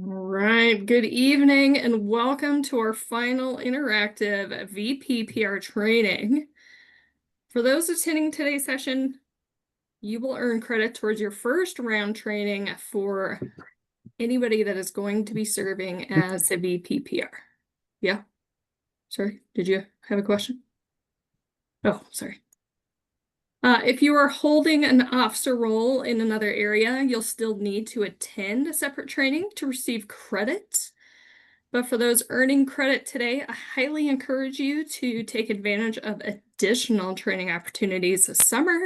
All right, good evening and welcome to our final interactive VPPR training. For those attending today's session, you will earn credit towards your first round training for anybody that is going to be serving as a VPPR. Yeah? Sorry, did you have a question? Oh, sorry. If you are holding an officer role in another area, you'll still need to attend a separate training to receive credit. But for those earning credit today, I highly encourage you to take advantage of additional training opportunities this summer.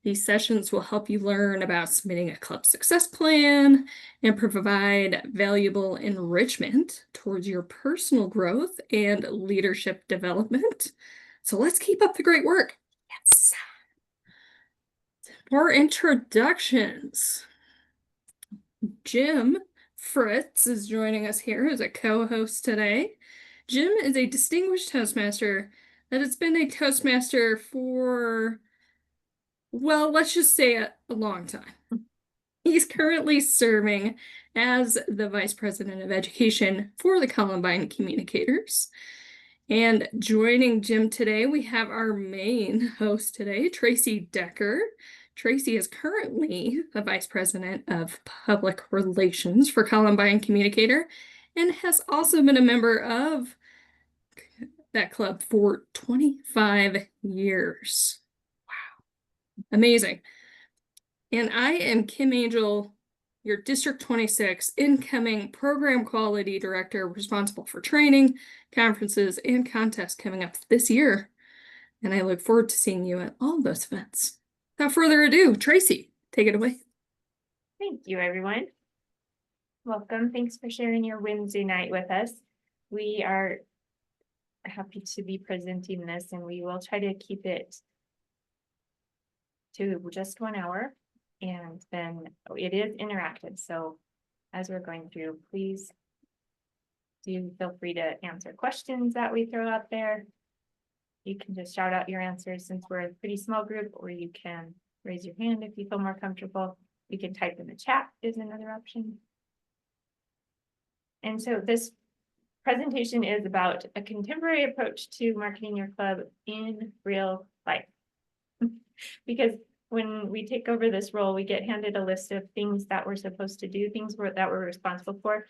These sessions will help you learn about submitting a club success plan and provide valuable enrichment towards your personal growth and leadership development. So let's keep up the great work. Yes. More introductions. Jim Fritz is joining us here as a co-host today. Jim is a distinguished Toastmaster that has been a Toastmaster for, well, let's just say a long time. He's currently serving as the Vice President of Education for the Columbine Communicators. And joining Jim today, we have our main host today, Tracy Decker. Tracy is currently the Vice President of Public Relations for Columbine Communicator and has also been a member of that club for 25 years. Wow, amazing. And I am Kim Angel, your District 26 incoming Program Quality Director responsible for training, conferences, and contests coming up this year. And I look forward to seeing you at all those events. Without further ado, Tracy, take it away. Thank you, everyone. Welcome. Thanks for sharing your Wednesday night with us. We are happy to be presenting this, and we will try to keep it to just 1 hour. And then it is interactive. So as we're going through, please do feel free to answer questions that we throw out there. You can just shout out your answers since we're a pretty small group, or you can raise your hand if you feel more comfortable. You can type in the chat is another option. And so this presentation is about a contemporary approach to marketing your club in real life. Because when we take over this role, we get handed a list of things that we're supposed to do, that we're responsible for,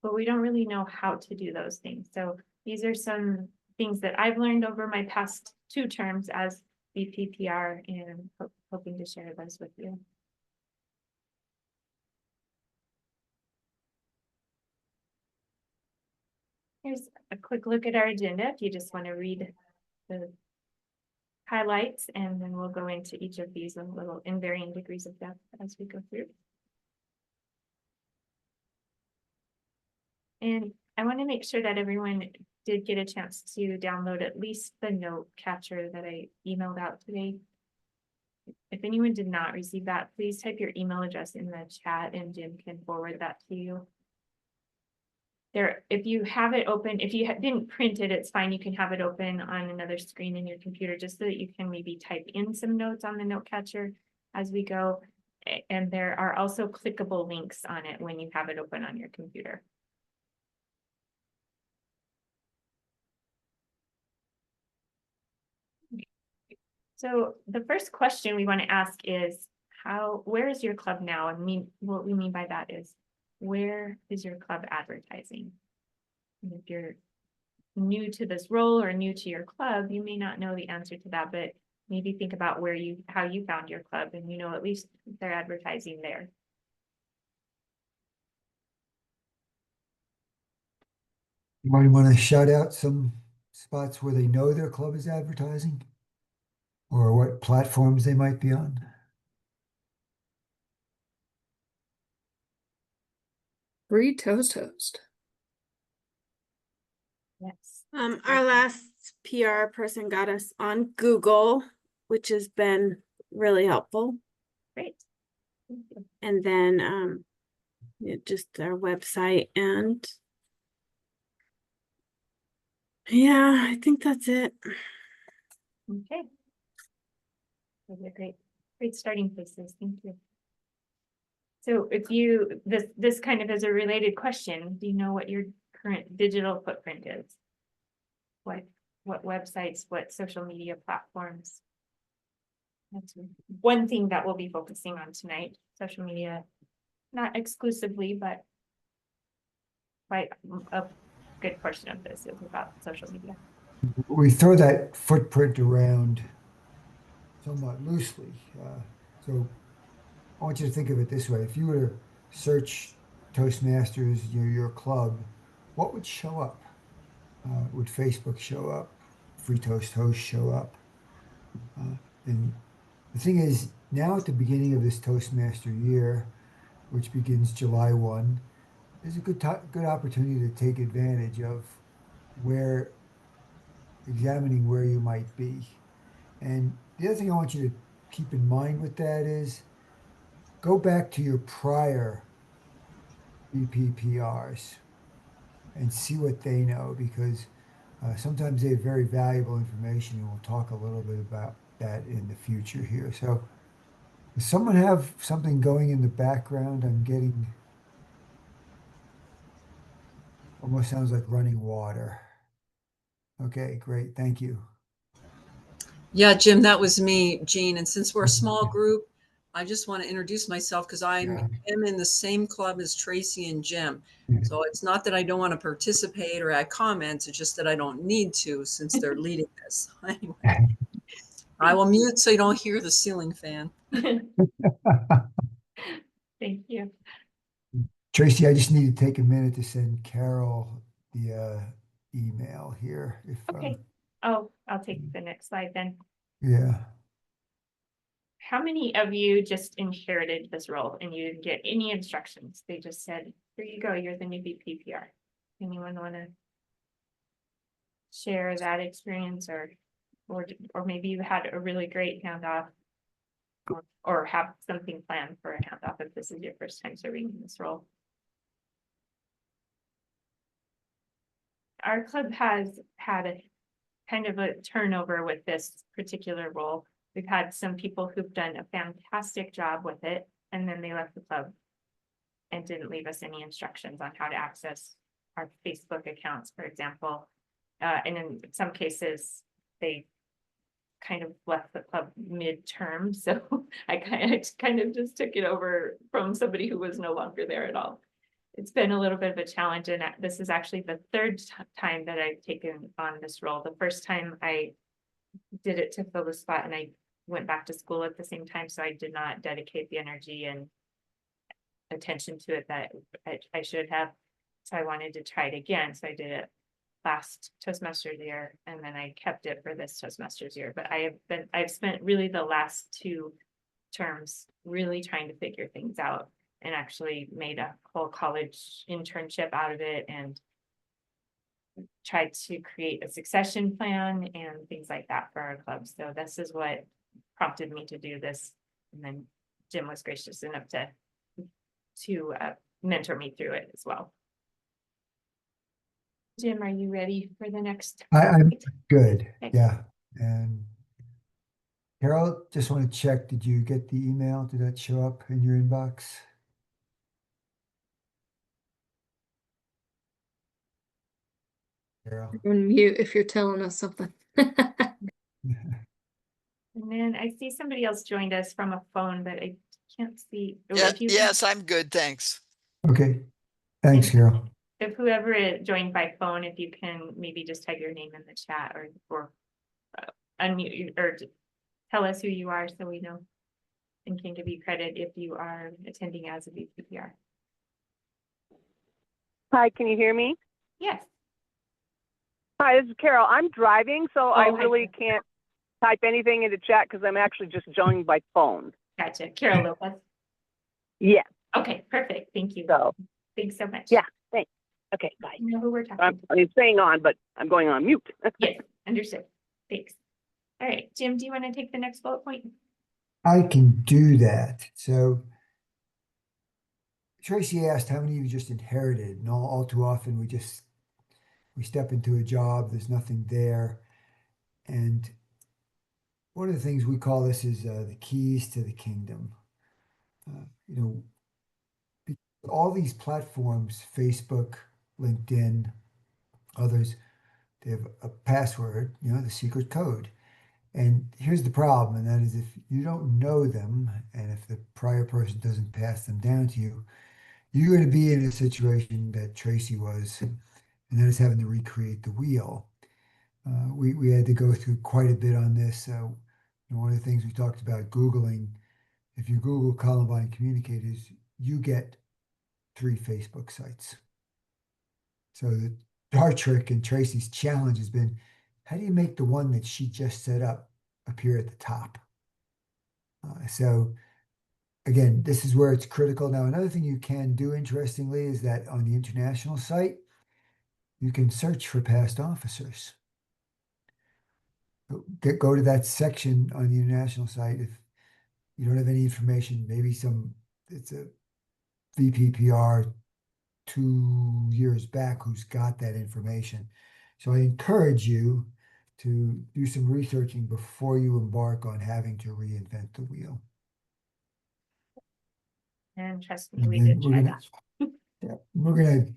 but we don't really know how to do those things. So these are some things that I've learned over my past 2 terms as VPPR, and hoping to share those with you. Here's a quick look at our agenda if you just want to read the highlights, and then we'll go into each of these in varying degrees of depth as we go through. And I want to make sure that everyone did get a chance to download at least the note catcher that I emailed out today. If anyone did not receive that, please type your email address in the chat and Jim can forward that to you. If you have it open, if you didn't print it, it's fine. You can have it open on another screen in your computer just so that you can maybe type in some notes on the note catcher as we go. And there are also clickable links on it when you have it open on your computer. So the first question we want to ask is, where is your club now? And what we mean by that is, where is your club advertising? And if you're new to this role or new to your club, you may not know the answer to that, but maybe think about how you found your club, and at least they're advertising there. You might want to shout out some spots where they know their club is advertising, or what platforms they might be on. Free toast. Yes. Our last PR person got us on Google, which has been really helpful. Great. Thank you. And then just our website, and yeah, I think that's it. Okay. Those are great starting places. Thank you. So if you, this kind of is a related question, do you know what your current digital footprint is? What websites, what social media platforms? That's one thing that we'll be focusing on tonight, social media, not exclusively, but quite a good portion of this is about social media. We throw that footprint around somewhat loosely. So I want you to think of it this way. If you were to search Toastmasters, your club, what would show up? Would Facebook show up? Free Toast Host show up? And the thing is, now at the beginning of this Toastmaster year, which begins July 1, is a good opportunity to take advantage of where examining where you might be. And the other thing I want you to keep in mind with that is go back to your prior VPPRs and see what they know because sometimes they have very valuable information and we'll talk a little bit about that in the future here. So does someone have something going in the background? I'm getting almost sounds like running water. Okay, great. Thank you. Yeah, Jim, that was me, Jean. And since we're a small group, I just want to introduce myself because I Yeah. am in the same club as Tracy and Jim. Yeah. So it's not that I don't want to participate or add comments, it's just that I don't need to since they're leading this. Anyway, I will mute so you don't hear the ceiling fan. Thank you. Tracy, I just need to take a minute to send Carol the email here. If Okay. Oh, I'll take the next slide then. yeah, How many of you just inherited this role and you didn't get any instructions? They just said, here you go, you're the new VPPR. Anyone want to share that experience or maybe you had a really great handoff or have something planned for a handoff if this is your first time serving in this role? Our club has had a kind of a turnover with this particular role. We've had some people who've done a fantastic job with it, and then they left the club and didn't leave us any instructions on how to access our Facebook accounts, for example. And in some cases, they kind of left the club mid-term, so I kind of just took it over from somebody who was no longer there at all. It's been a little bit of a challenge, and this is actually the third time that I've taken on this role. The first time I did it to fill the spot, and I went back to school at the same time, so I did not dedicate the energy and attention to it that I should have. So I wanted to try it again. So I did it last Toastmasters year, and then I kept it for this Toastmasters year. But I've spent really the last 2 terms really trying to figure things out and actually made a whole college internship out of it and tried to create a succession plan and things like that for our club. So this is what prompted me to do this. And then Jim was gracious enough to mentor me through it as well. Jim, are you ready for the next? I'm good. Okay. Yeah. And Carol, just want to check, did you get the email? Did that show up in your inbox? Carol. On mute if you're telling us something. And then I see somebody else joined us from a phone, but I can't see. Yeah, If you yes, I'm good, thanks. Okay. Thanks, Carol. if whoever joined by phone, if you can maybe just type your name in the chat or unmute or tell us who you are so we know and can give you credit if you are attending as a VPPR. Hi, can you hear me? Yes. Hi, this is Carol. I'm driving, so I hi, really can't type anything into chat because I'm actually just joined by phone. Gotcha. Carol Lopez. Yes. Okay, perfect. Thank you. So, Thanks so much. yeah, thanks. Okay, bye. You know who we're talking to. I'm staying on, but I'm going on mute. Yes, understood. Thanks. All right, Jim, do you want to take the next bullet point? I can do that. So Tracy asked how many of you just inherited, and all too often we step into a job, there's nothing there. And one of the things we call this is the keys to the kingdom. You know, all these platforms, Facebook, LinkedIn, others, they have a password, the secret code. And here's the problem, and that is if you don't know them, and if the prior person doesn't pass them down to you, you're going to be in a situation that Tracy was, and then it's having to recreate the wheel. We had to go through quite a bit on this. So one of the things we talked about Googling, if you Google Columbine communicators, you get 3 Facebook sites. So our trick and Tracy's challenge has been, how do you make the one that she just set up appear at the top? So again, this is where it's critical. Now, another thing you can do, interestingly, is that on the international site, you can search for past officers. Go to that section on the international site. If you don't have any information, maybe it's a VPPR 2 years back who's got that information. So I encourage you to do some researching before you embark on having to reinvent the wheel. And trust me, And we then did try that. we're gonna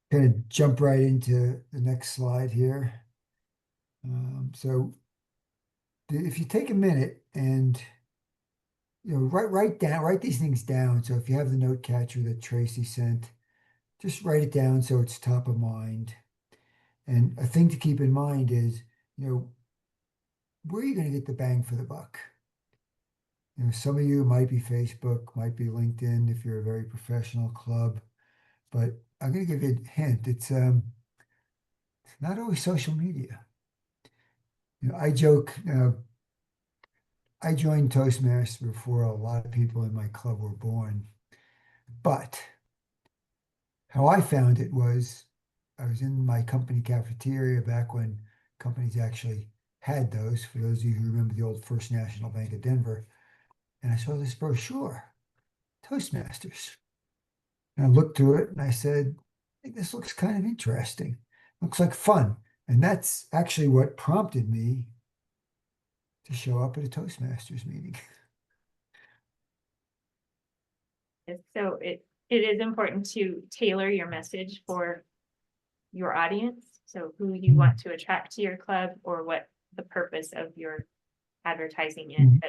kind of jump right into the next slide here. So if you take a minute and write these things down. So if you have the note catcher that Tracy sent, just write it down so it's top of mind. And a thing to keep in mind is, where are you going to get the bang for the buck? Some of you might be Facebook, might be LinkedIn if you're a very professional club, but I'm going to give you a hint. It's not always social media. I joke, I joined Toastmasters before a lot of people in my club were born, but how I found it was I was in my company cafeteria back when companies actually had those, for those of you who remember the old First National Bank of Denver, and I saw this brochure, Toastmasters. And I looked through it and I said, I think this looks kind of interesting. Looks like fun. And that's actually what prompted me to show up at a Toastmasters meeting. So it is important to tailor your message for your audience. So who you want to attract to your club, or what the purpose of your advertising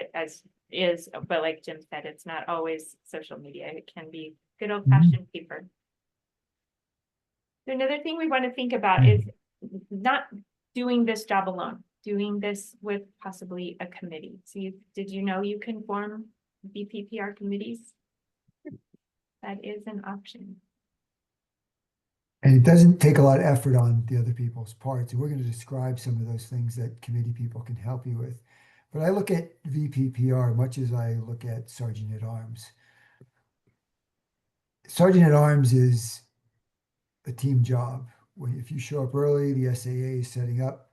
is. But like Jim said, it's not always social media. It can be good old fashioned paper. So another thing we want to think about is not doing this job alone, doing this with possibly a committee. So did you know you can form VPPR committees? That is an option. And it doesn't take a lot of effort on the other people's parts. And we're going to describe some of those things that committee people can help you with. But I look at VPPR much as I look at Sergeant at Arms. Sergeant at Arms is a team job. If you show up early, the SAA is setting up,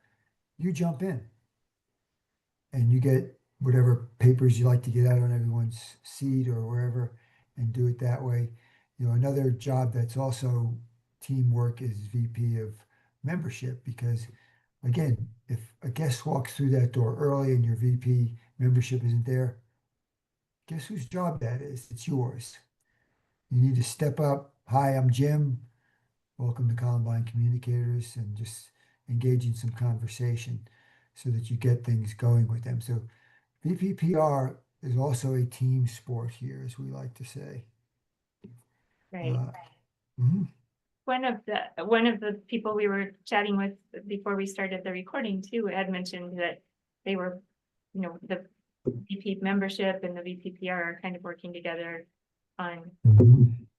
you jump in and you get whatever papers you like to get out on everyone's seat or wherever and do it that way. Another job that's also teamwork is VP of membership, because again, if a guest walks through that door early and your VP membership isn't there, guess whose job that is? It's yours. You need to step up. Hi, I'm Jim. Welcome to Columbine Communicators, and just engage in some conversation so that you get things going with them. So VPPR is also a team sport here, as we like to say. Right. Mhm. One of the people we were chatting with before we started the recording too had mentioned that they were, the VP membership and the VPPR are kind of working together on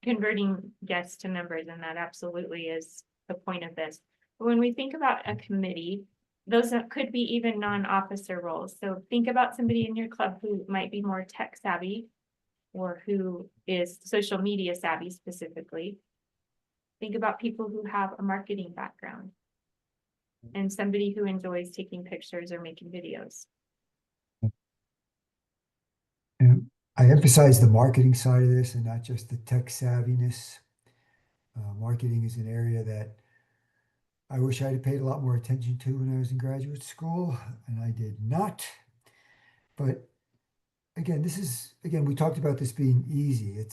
converting guests to members, and that absolutely is the point of this. But when we think about a committee, those could be even non-officer roles. So think about somebody in your club who might be more tech savvy, or who is social media savvy specifically. Think about people who have a marketing background, and somebody who enjoys taking pictures or making videos. And I emphasize the marketing side of this and not just the tech savviness. Marketing is an area that I wish I'd have paid a lot more attention to when I was in graduate school, and I did not. But again, we talked about this being easy.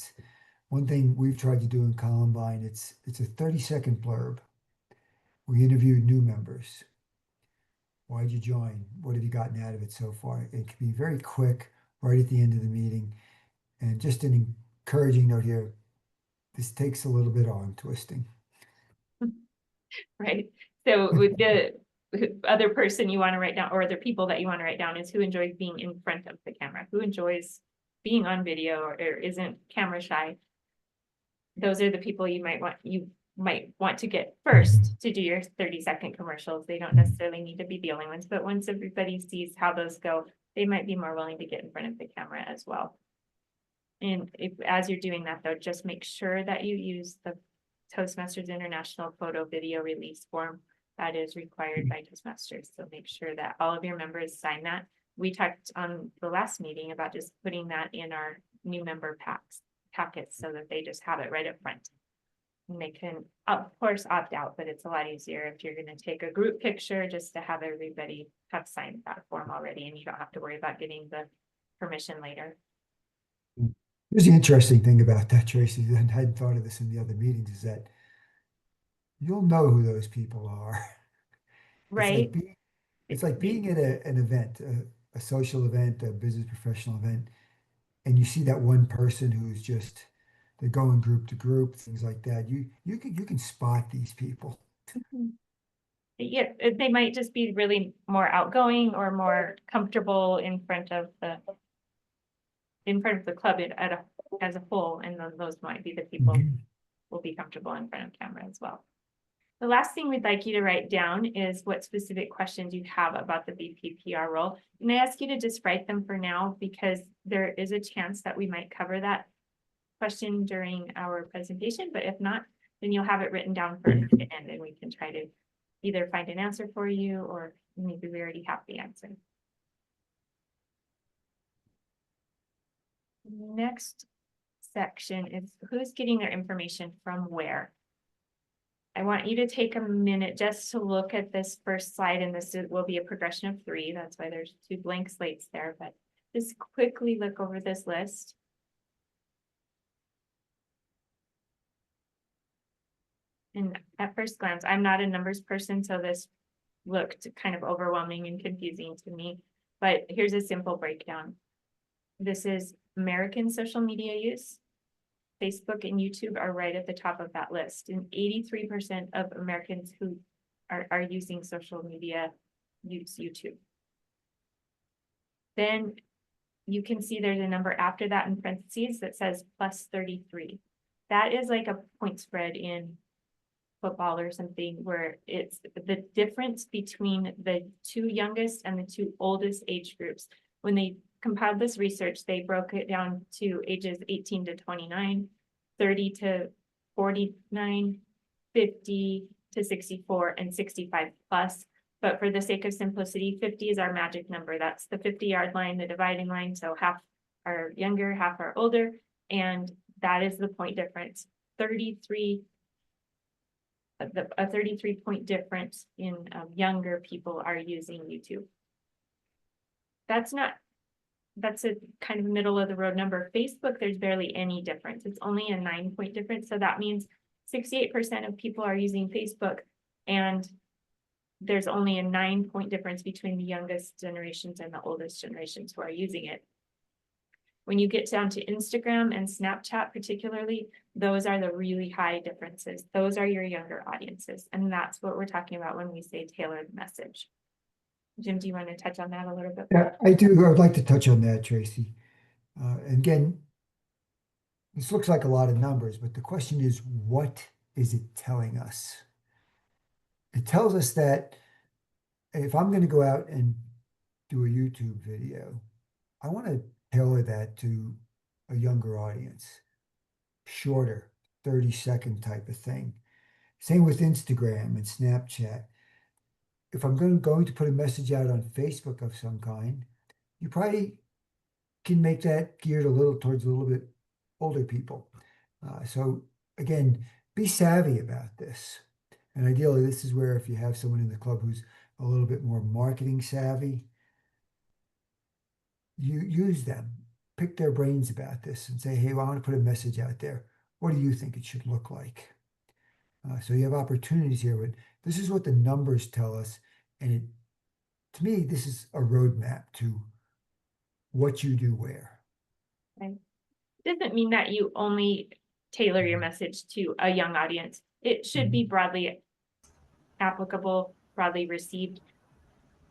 one thing we've tried to do in Columbine, it's a 30-second blurb. We interviewed new members. Why'd you join? What have you gotten out of it so far? It can be very quick, right at the end of the meeting. And just an encouraging note here, this takes a little bit of arm twisting. Right? So with the other person you want to write down, or other people that you want to write down, is who enjoys being in front of the camera, who enjoys being on video or isn't camera shy. Those are the people you might want to get first to do your 30-second commercials. They don't necessarily need to be the only ones, but once everybody sees how those go, they might be more willing to get in front of the camera as well. And if, as you're doing that though, just make sure that you use the Toastmasters International photo video release form that is required by Toastmasters. So make sure that all of your members sign that. We talked on the last meeting about just putting that in our new member packets so that they just have it right up front. And they can, of course, opt out, but it's a lot easier if you're going to take a group picture just to have everybody have signed that form already, and you don't have to worry about getting the permission later. Here's the interesting thing about that, Tracy, that I hadn't thought of this in the other meetings, is that you'll know who those people are. Right? It's like being at an event, a social event, a business professional event, and you see that one person who's just they're going group to group, things like that. You can spot these people. Yeah, they might just be really more outgoing or more comfortable in front of the club as a whole, and then those might be the people who will be comfortable in front of camera as well. The last thing we'd like you to write down is what specific questions you have about the VPPR role. And I ask you to just write them for now, because there is a chance that we might cover that question during our presentation, but if not, then you'll have it written down for the end, and we can try to either find an answer for you, or maybe we already have the answer. Next section is who's getting their information from where. I want you to take a minute just to look at this first slide, and this will be a progression of 3. That's why there's 2 blank slates there, but just quickly look over this list. And at first glance, I'm not a numbers person, so this looked kind of overwhelming and confusing to me, but here's a simple breakdown. This is American social media use. Facebook and YouTube are right at the top of that list, and 83% of Americans who are using social media use YouTube. Then you can see there's a number after that in parentheses that says plus 33. That is like a point spread in football or something, where it's the difference between the 2 youngest and the 2 oldest age groups. When they compiled this research, they broke it down to ages 18 to 29, 30 to 49, 50 to 64, and 65 plus. But for the sake of simplicity, 50 is our magic number. That's the 50-yard line, the dividing line. So half are younger, half are older, and that is the point difference. A 33-point difference in younger people are using YouTube. That's a kind of middle of the road number. Facebook, there's barely any difference. It's only a 9-point difference. So that means 68% of people are using Facebook, and there's only a 9-point difference between the youngest generations and the oldest generations who are using it. When you get down to Instagram and Snapchat particularly, those are the really high differences. Those are your younger audiences. And that's what we're talking about when we say tailored message. Jim, do you want to touch on that a little bit? Yeah, I do. I would like to touch on that, Tracy. Again, this looks like a lot of numbers, but the question is, what is it telling us? It tells us that if I'm going to go out and do a YouTube video, I want to tailor that to a younger audience, shorter, 30-second type of thing. Same with Instagram and Snapchat. If I'm going to put a message out on Facebook of some kind, you probably can make that geared towards a little bit older people. So again, be savvy about this. And ideally, this is where if you have someone in the club who's a little bit more marketing savvy, you use them, pick their brains about this and say, hey, well, I want to put a message out there. what do you think it should look like? So you have opportunities here, but this is what the numbers tell us. And to me, this is a roadmap to what you do where. Right. Doesn't mean that you only tailor your message to a young audience. It should be broadly applicable, broadly received,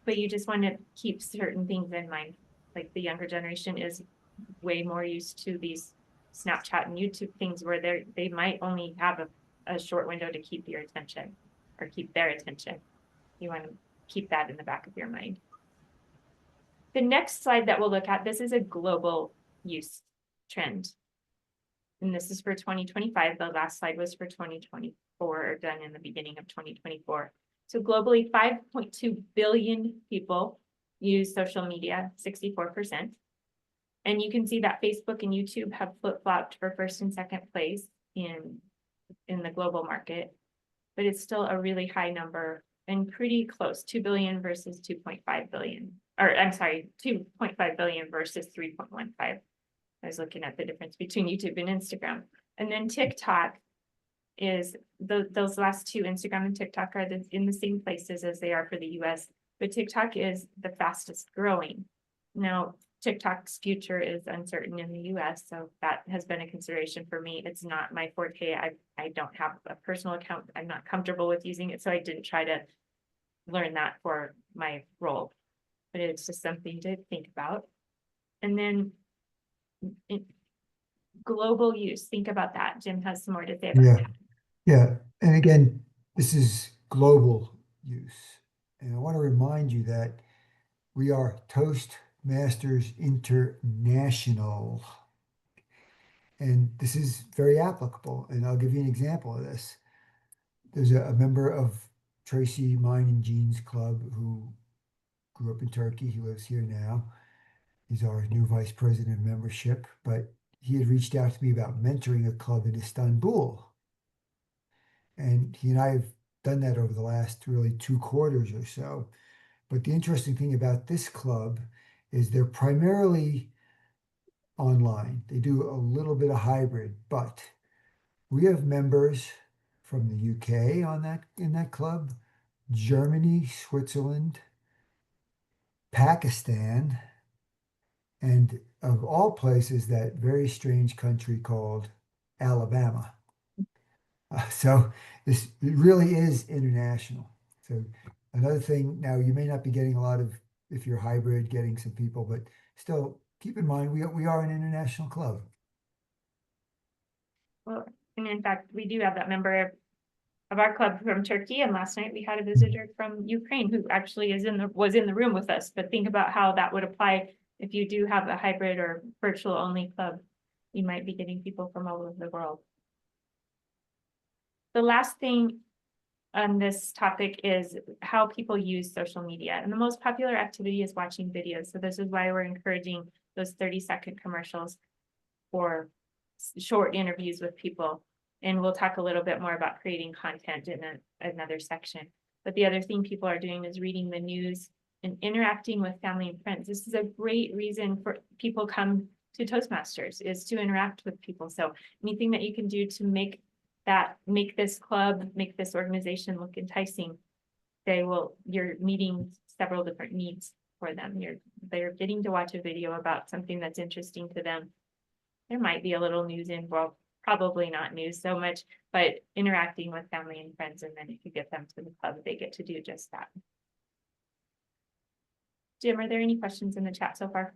but you just want to keep certain things in mind. Like the younger generation is way more used to these Snapchat and YouTube things where they might only have a short window to keep your attention or keep their attention. You want to keep that in the back of your mind. The next slide that we'll look at, this is a global use trend. And this is for 2025. The last slide was for 2024, done in the beginning of 2024. So globally, 5.2 billion people use social media, 64%. And you can see that Facebook and YouTube have flip-flopped for first and second place in the global market, but it's still a really high number and pretty close, 2 billion versus 2.5 billion, or I'm sorry, 2.5 billion versus 3.15. I was looking at the difference between YouTube and Instagram. And then TikTok is those last two, Instagram and TikTok, are in the same places as they are for the US, but TikTok is the fastest growing. Now, TikTok's future is uncertain in the US, so that has been a consideration for me. It's not my forte. I don't have a personal account. I'm not comfortable with using it, so I didn't try to learn that for my role, but it's just something to think about. And then global use, think about that. Jim has some more to say about Yeah, that. yeah. And again, this is global use. And I want to remind you that we are Toastmasters International. And this is very applicable. And I'll give you an example of this. There's a member of Tracy, mine, and Jean's club who grew up in Turkey. He lives here now. He's our new vice president of membership, but he had reached out to me about mentoring a club in Istanbul. And he and I have done that over the last really 2 quarters or so. But the interesting thing about this club is they're primarily online. They do a little bit of hybrid, but we have members from the UK in that club, Germany, Switzerland, Pakistan, and of all places, that very strange country called Alabama. So this it really is international. So another thing, now you may not be getting a lot of, if you're hybrid, getting some people, but still keep in mind we are an international club. Well, and in fact, we do have that member of our club from Turkey, and last night we had a visitor from Ukraine who actually was in the room with us. But think about how that would apply if you do have a hybrid or virtual only club. You might be getting people from all over the world. The last thing on this topic is how people use social media. And the most popular activity is watching videos. So this is why we're encouraging those 30-second commercials or short interviews with people. And we'll talk a little bit more about creating content in another section. But the other thing people are doing is reading the news and interacting with family and friends. This is a great reason for people come to Toastmasters, is to interact with people. So anything that you can do to make this club, make this organization look enticing, you're meeting several different needs for them. They're getting to watch a video about something that's interesting to them. There might be a little news involved, probably not news so much, but interacting with family and friends. And then if you get them to the club, they get to do just that. Jim, are there any questions in the chat so far?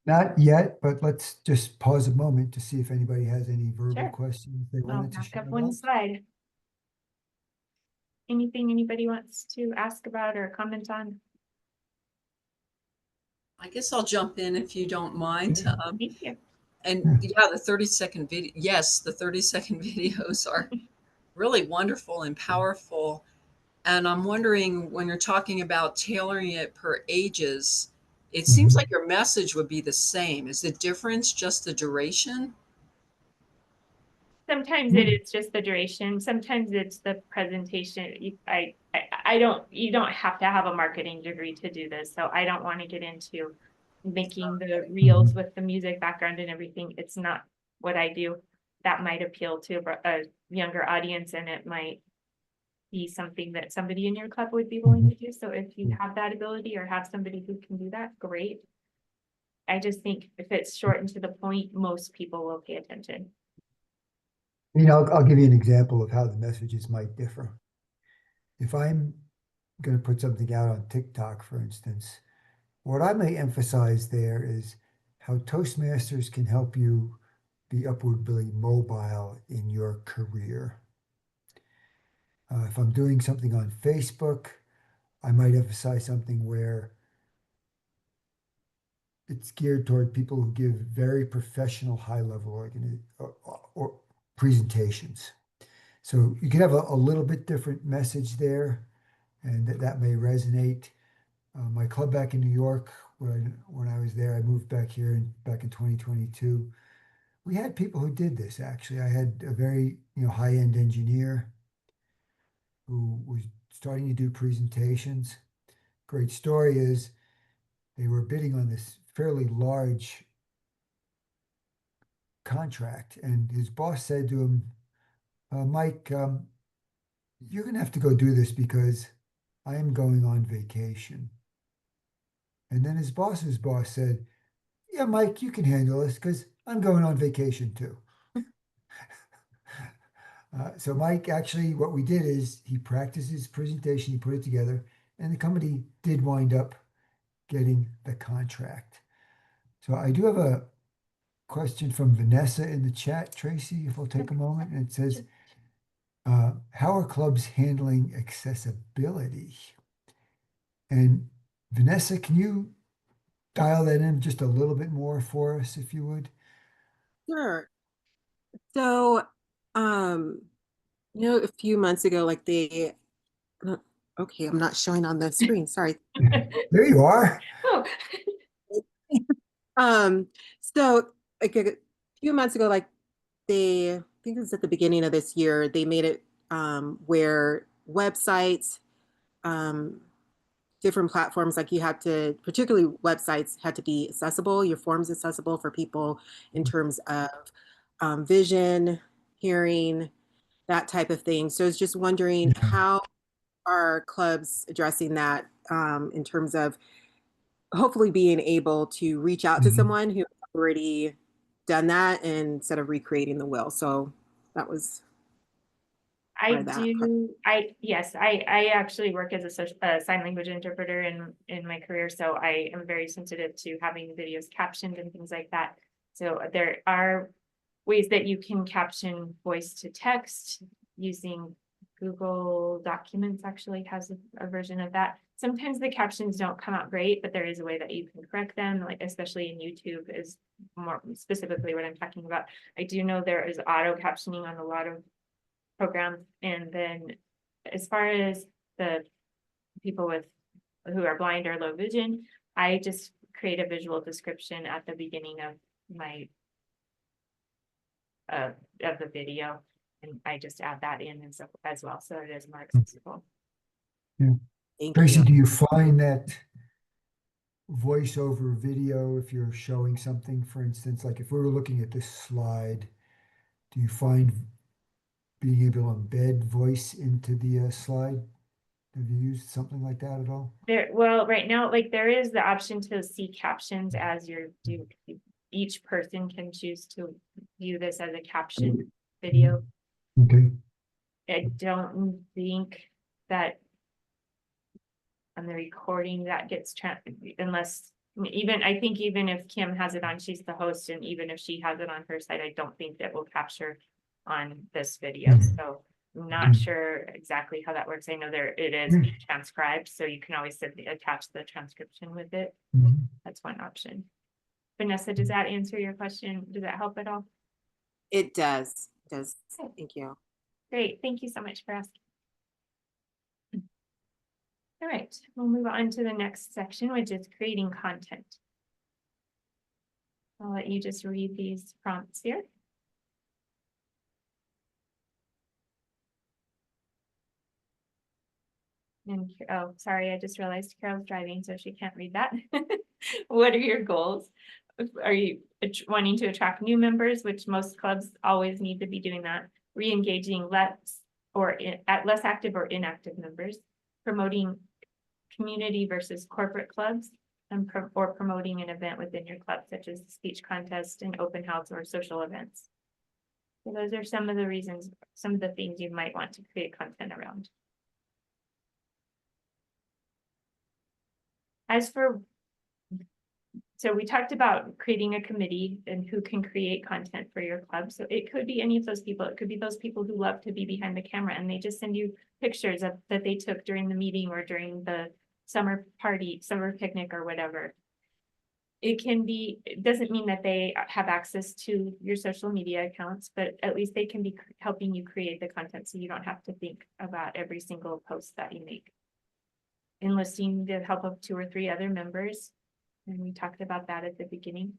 Not yet, but let's just pause a moment to see if anybody has any verbal Sure. questions they I'll wanted to back share up with one us. slide. Anything anybody wants to ask about or comment on? I guess I'll jump in if you don't mind. Thank you. And yeah, the 30-second video, yes, the 30-second videos are really wonderful and powerful. And I'm wondering, when you're talking about tailoring it per ages, it seems like your message would be the same. Is the difference just the duration? Sometimes it is just the duration. Sometimes it's the presentation. You don't have to have a marketing degree to do this. So I don't want to get into making the reels with the music background and everything. It's not what I do. that might appeal to a younger audience, and it might be something that somebody in your club would be willing to do. So if you have that ability or have somebody who can do that, great. I just think if it's short and to the point, most people will pay attention. You know, I'll give you an example of how the messages might differ. If I'm going to put something out on TikTok, for instance, what I may emphasize there is how Toastmasters can help you be upwardly mobile in your career. If I'm doing something on Facebook, I might emphasize something where it's geared toward people who give very professional, high-level or presentations. So you can have a little bit different message there, and that may resonate. My club back in New York, when I was there, I moved back here back in 2022. We had people who did this actually. I had a very high-end engineer who was starting to do presentations. Great story is they were bidding on this fairly large contract, and his boss said to him, Mike, you're going to have to go do this because I am going on vacation. And then his boss's boss said, yeah, Mike, you can handle this because I'm going on vacation too. So Mike, actually, what we did is he practiced his presentation, he put it together, and the company did wind up getting the contract. So I do have a question from Vanessa in the chat, Tracy, if we'll take a moment. And it says, how are clubs handling accessibility? And Vanessa, can you dial that in just a little bit more for us, if you would? Sure. So, a few months ago, like okay, I'm not showing on the screen. Sorry. There you are. Oh, Um, so like a few months ago, like I think it was at the beginning of this year, they made it where websites, different platforms, like you had to, particularly websites had to be accessible, your forms accessible for people in terms of vision, hearing, that type of thing. So I was just wondering, Yeah. how are clubs addressing that in terms of hopefully being able to reach out to Mhm. someone who already done that instead of recreating the wheel. So that was part of that. yes, I actually work as a sign language interpreter in my career, so I am very sensitive to having videos captioned and things like that. So there are ways that you can caption voice to text using Google Documents actually has a version of that. Sometimes the captions don't come out great, but there is a way that you can correct them, like especially in YouTube is more specifically what I'm talking about. I do know there is auto captioning on a lot of programs. And then as far as the people who are blind or low vision, I just create a visual description at the beginning of my of the video, and I just add that in as well, so it is more accessible. Yeah. Thank Tracy, you. do you find that voice over video, if you're showing something, for instance, like if we were looking at this slide, do you find being able to embed voice into the slide? Have you used something like that at all? Well, right now, like there is the option to see captions as you're doing. Each person can choose to view this as a caption video. Okay. I don't think that on the recording that gets unless I think even if Kim has it on, she's the host, and even if she has it on her side, I don't think that will capture on this video. So I'm not sure exactly how that works. I know it is transcribed, so you can always attach the transcription with it. That's one option. Vanessa, does that answer your question? Does that help at all? It does. It does. Okay. Thank you. Great. Thank you so much for asking. All right, we'll move on to the next section, which is creating content. I'll let you just read these prompts here. And, oh, sorry, I just realized Carol's driving, so she can't read that. What are your goals? Are you wanting to attract new members, which most clubs always need to be doing that, re-engaging less active or inactive members, promoting community versus corporate clubs, and or promoting an event within your club, such as the speech contest and open house or social events. So those are some of the reasons, some of the things you might want to create content around. So we talked about creating a committee and who can create content for your club. So it could be any of those people. It could be those people who love to be behind the camera and they just send you pictures that they took during the meeting or during the summer party, summer picnic or whatever. It doesn't mean that they have access to your social media accounts, but at least they can be helping you create the content so you don't have to think about every single post that you make. Enlisting the help of 2 or 3 other members. And we talked about that at the beginning.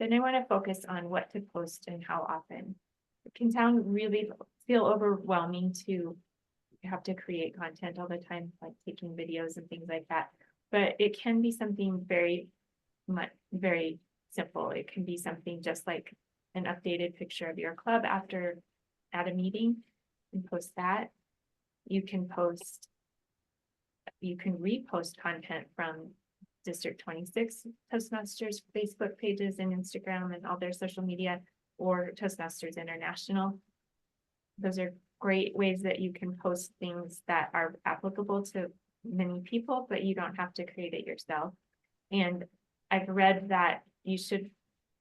Then I want to focus on what to post and how often. It can sound really feel overwhelming to have to create content all the time, like taking videos and things like that. But it can be something very simple. It can be something just like an updated picture of your club at a meeting and post that. You can repost content from District 26 Toastmasters Facebook pages and Instagram and all their social media, or Toastmasters International. Those are great ways that you can post things that are applicable to many people, but you don't have to create it yourself. And I've read that you should,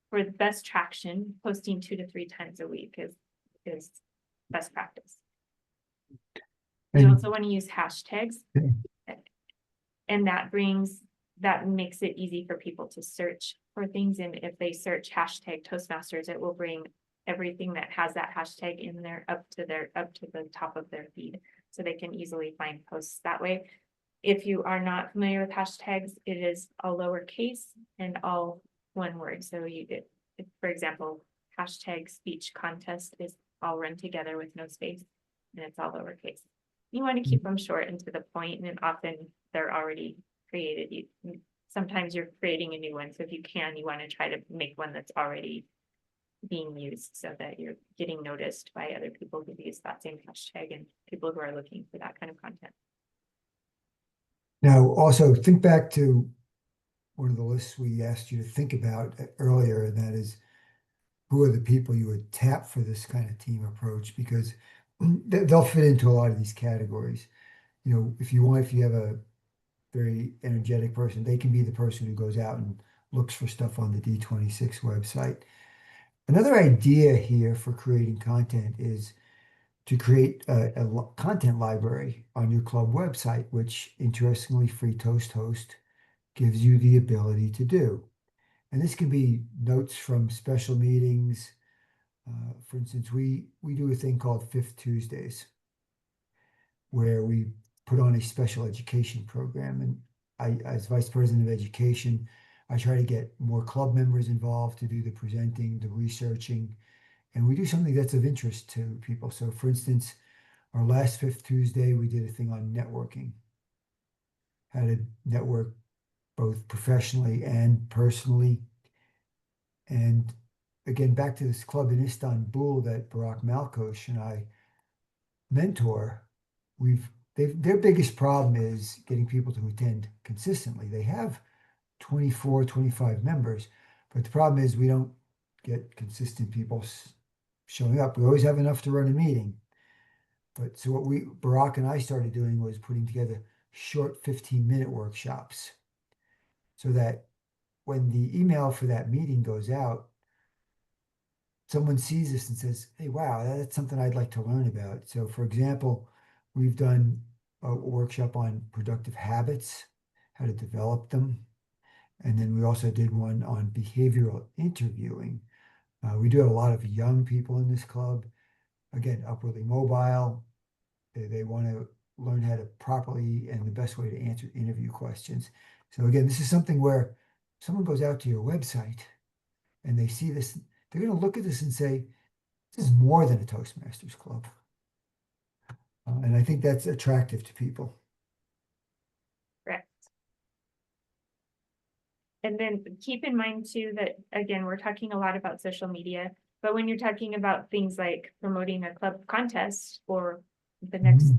for the best traction, posting 2 to 3 times a week is best practice. You also want to use hashtags, and that makes it easy for people to search for things. And if they search hashtag Toastmasters, it will bring everything that has that hashtag in there up to the top of their feed, so they can easily find posts that way. If you are not familiar with hashtags, it is all lowercase and all one word. So for example, hashtag speech contest is all run together with no space, and it's all lowercase. You want to keep them short and to the point, and often they're already created. Sometimes you're creating a new one. So if you want to try to make one that's already being used so that you're getting noticed by other people who use that same hashtag and people who are looking for that kind of content. Now, also think back to one of the lists we asked you to think about earlier, and that is who are the people you would tap for this kind of team approach, because they'll fit into a lot of these categories. You know, if you have a very energetic person, they can be the person who goes out and looks for stuff on the D26 website. Another idea here for creating content is to create a content library on your club website, which interestingly Free Toast Host gives you the ability to do. And this can be notes from special meetings. For instance, we do a thing called Fifth Tuesdays, where we put on a special education program. And I, as Vice President of Education, I try to get more club members involved to do the presenting, the researching, and we do something that's of interest to people. So for instance, our last Fifth Tuesday, we did a thing on networking, how to network both professionally and personally. And again, back to this club in Istanbul that Barak Malkosh and I mentor, their biggest problem is getting people to attend consistently. They have 24, 25 members, but the problem is we don't get consistent people showing up. We always have enough to run a meeting. But so what Barak and I started doing was putting together short 15-minute workshops so that when the email for that meeting goes out, someone sees this and says, hey, wow, that's something I'd like to learn about. So for example, we've done a workshop on productive habits, how to develop them. And then we also did one on behavioral interviewing. We do have a lot of young people in this club, again, upwardly mobile. They want to learn how to properly and the best way to answer interview questions. So again, this is something where someone goes out to your website and they see this, they're going to look at this and say, this is more than a Toastmasters club. And I think that's attractive to people. Correct. And then keep in mind too, that again, we're talking a lot about social media, but when you're talking about things like promoting a club contest or the next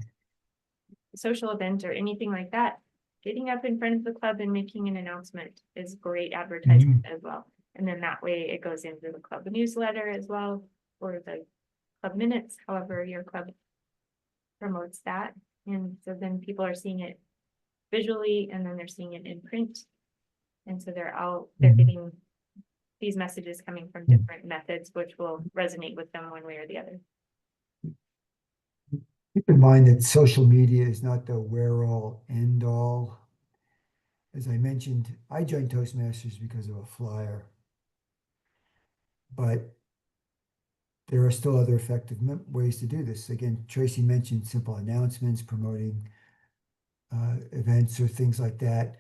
social event or anything like that, getting up in front of the club and making an announcement is great advertising as well. And then that way it goes into the club newsletter as well, or the club minutes, however your club promotes that. And so then people are seeing it visually and then they're seeing it in print. And so they're getting these messages coming from different methods, which will resonate with them one way or the other. Keep in mind that social media is not the where-all, end-all. As I mentioned, I joined Toastmasters because of a flyer, but there are still other effective ways to do this. Again, Tracy mentioned simple announcements, promoting events or things like that.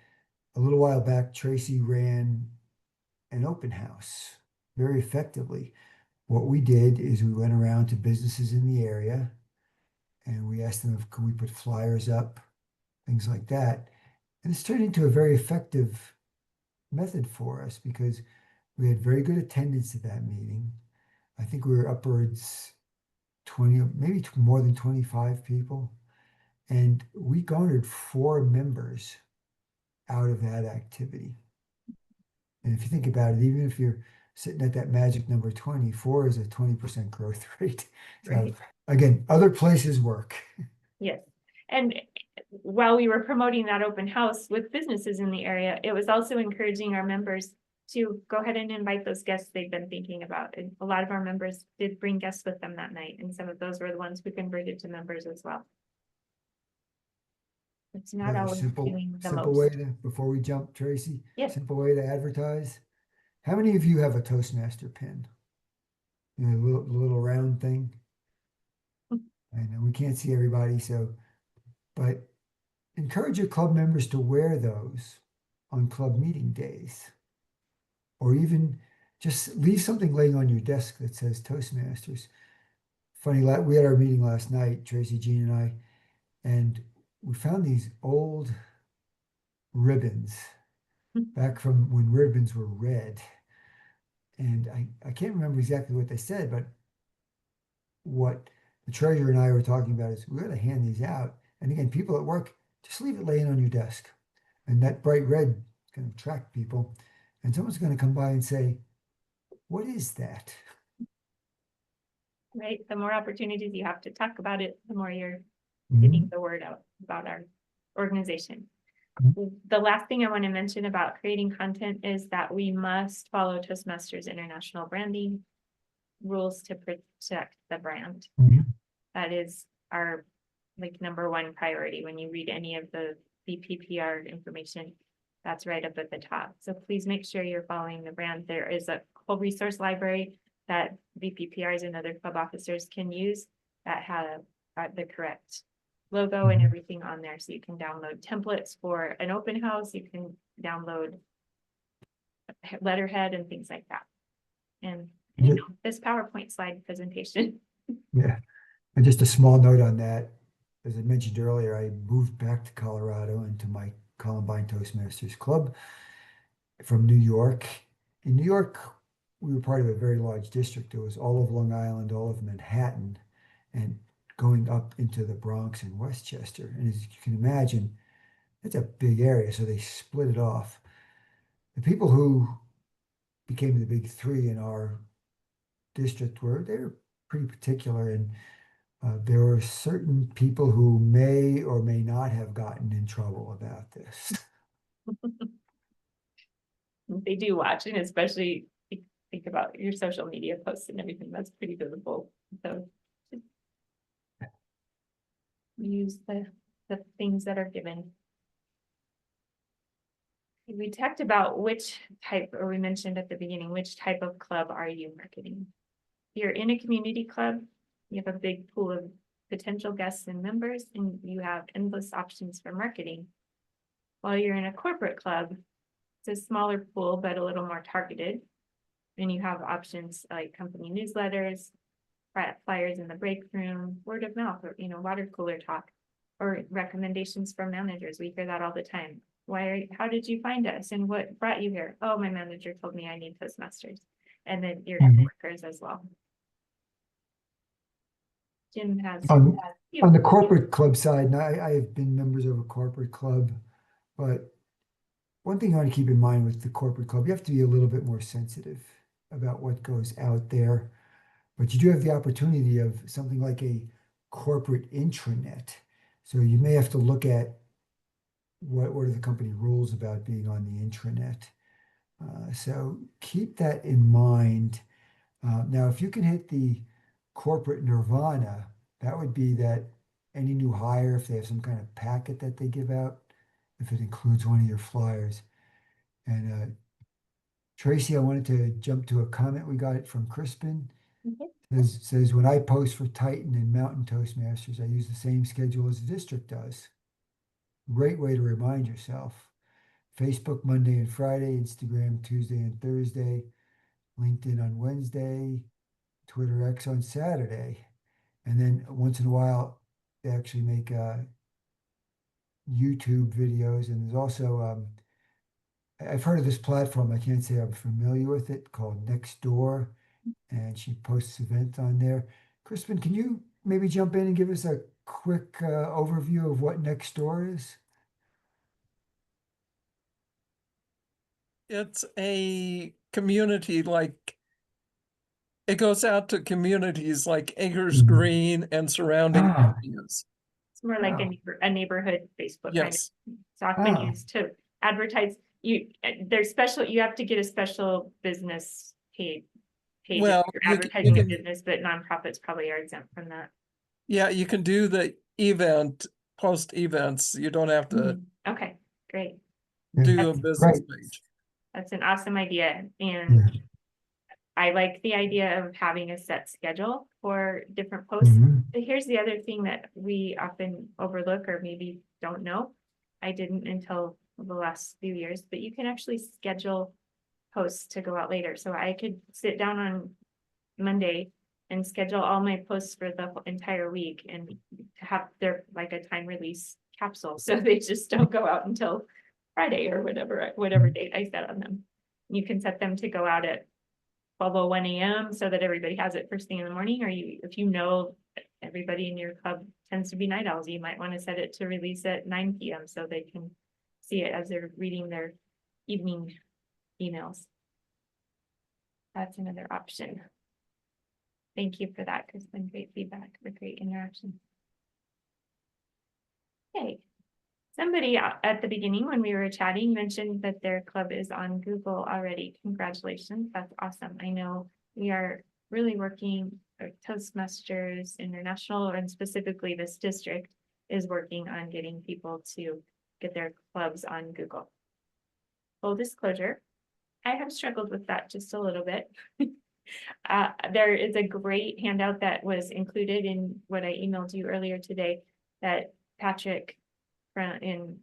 A little while back, Tracy ran an open house very effectively. What we did is we went around to businesses in the area and we asked them if could we put flyers up, things like that. And it's turned into a very effective method for us because we had very good attendance at that meeting. I think we were upwards 20, maybe more than 25 people. And we garnered 4 members out of that activity. And if you think about it, even if you're sitting at that magic number 24 is a 20% growth rate. So Right. again, other places work. Yes. And while we were promoting that open house with businesses in the area, it was also encouraging our members to go ahead and invite those guests they've been thinking about. And a lot of our members did bring guests with them that night. And some of those were the ones who converted to members as well. It's not Another always doing the simple way most. to, before we jump, Tracy, Yes. simple way to advertise. How many of you have a Toastmaster pin? You know, the little round thing. I know we can't see everybody, so, but encourage your club members to wear those on club meeting days. Or even just leave something laying on your desk that says Toastmasters. Funny, we had our meeting last night, Tracy, Jean, and I, and we found these old ribbons back from when ribbons were red. And I can't remember exactly what they said, but what the treasurer and I were talking about is we got to hand these out. And again, people at work, just leave it laying on your desk. And that bright red can attract people. And someone's going to come by and say, what is that? Right. The more opportunities you have to talk about it, the more you're Mhm. getting the word out about our organization. The last thing I want to mention about creating content is that we must follow Toastmasters International branding rules to protect the brand. Mhm. That is our like #1 priority. When you read any of the VPPR information, that's right up at the top. So please make sure you're following the brand. There is a whole resource library that VPPRs and other club officers can use that have the correct logo and everything on there. So you can download templates for an open house. You can download letterhead and things like that. And you know, this PowerPoint slide presentation. Yeah. And just a small note on that, as I mentioned earlier, I moved back to Colorado into my Columbine Toastmasters Club from New York. In New York, we were part of a very large district. It was all of Long Island, all of Manhattan, and going up into the Bronx and Westchester. And as you can imagine, it's a big area, so they split it off. The people who became the big 3 in our district they were pretty particular, and there were certain people who may or may not have gotten in trouble about this. They do watch, and especially think about your social media posts and everything. That's pretty visible. So use the things that are given. We talked about which type, or we mentioned at the beginning, which type of club are you marketing? If you're in a community club, you have a big pool of potential guests and members, and you have endless options for marketing. While you're in a corporate club, it's a smaller pool, but a little more targeted. And you have options like company newsletters, flyers in the break room, word of mouth, or water cooler talk, or recommendations from managers. We hear that all the time. how did you find us and what brought you here? Oh, my manager told me I need Toastmasters. And then your Mhm. coworkers as well. Jim has. On, you. on the corporate club side, and I have been members of a corporate club, but one thing you want to keep in mind with the corporate club, you have to be a little bit more sensitive about what goes out there. But you do have the opportunity of something like a corporate intranet. So you may have to look at what are the company rules about being on the intranet. So keep that in mind. Now, if you can hit the corporate nirvana, that would be that any new hire, if they have some kind of packet that they give out, if it includes one of your flyers. And Tracy, I wanted to jump to a comment we got from Crispin. Okay. Says when I post for Titan and Mountain Toastmasters, I use the same schedule as the district does. Great way to remind yourself. Facebook Monday and Friday, Instagram Tuesday and Thursday, LinkedIn on Wednesday, Twitter X on Saturday. And then once in a while, they actually make YouTube videos. And there's also, I've heard of this platform. I can't say I'm familiar with it, called Nextdoor. And she posts events on there. Crispin, can you maybe jump in and give us a quick overview of what Nextdoor is? It's a community like it goes out to communities like Acres Mhm. Green and surrounding Ah, areas. It's more like oh, a neighborhood Facebook kind of. Yes. It's often ah, used to advertise. There's special, you have to get a special business page if Well, you're you advertising a can, business, but nonprofits probably are exempt from that. yeah, you can do the event, post events. You don't have to Okay, great. yeah, do a That's business great. page. That's an awesome idea. And Yeah. I like the idea of having a set schedule for different posts. Mhm. But here's the other thing that we often overlook or maybe don't know. I didn't until the last few years, but you can actually schedule posts to go out later. So I could sit down on Monday and schedule all my posts for the entire week and have their like a time release capsule. So they just don't go out until Friday or whatever date I set on them. You can set them to go out at 12:01 a.m. so that everybody has it first thing in the morning, or if you know everybody in your club tends to be night owls, you might want to set it to release at 9 p.m. so they can see it as they're reading their evening emails. That's another option. Thank you for that, because it's been great feedback, for great interaction. Okay. Somebody at the beginning when we were chatting mentioned that their club is on Google already. Congratulations, that's awesome. I know we are really working, Toastmasters International and specifically this district is working on getting people to get their clubs on Google. Full disclosure, I have struggled with that just a little bit. There is a great handout that was included in what I emailed you earlier today that Patrick in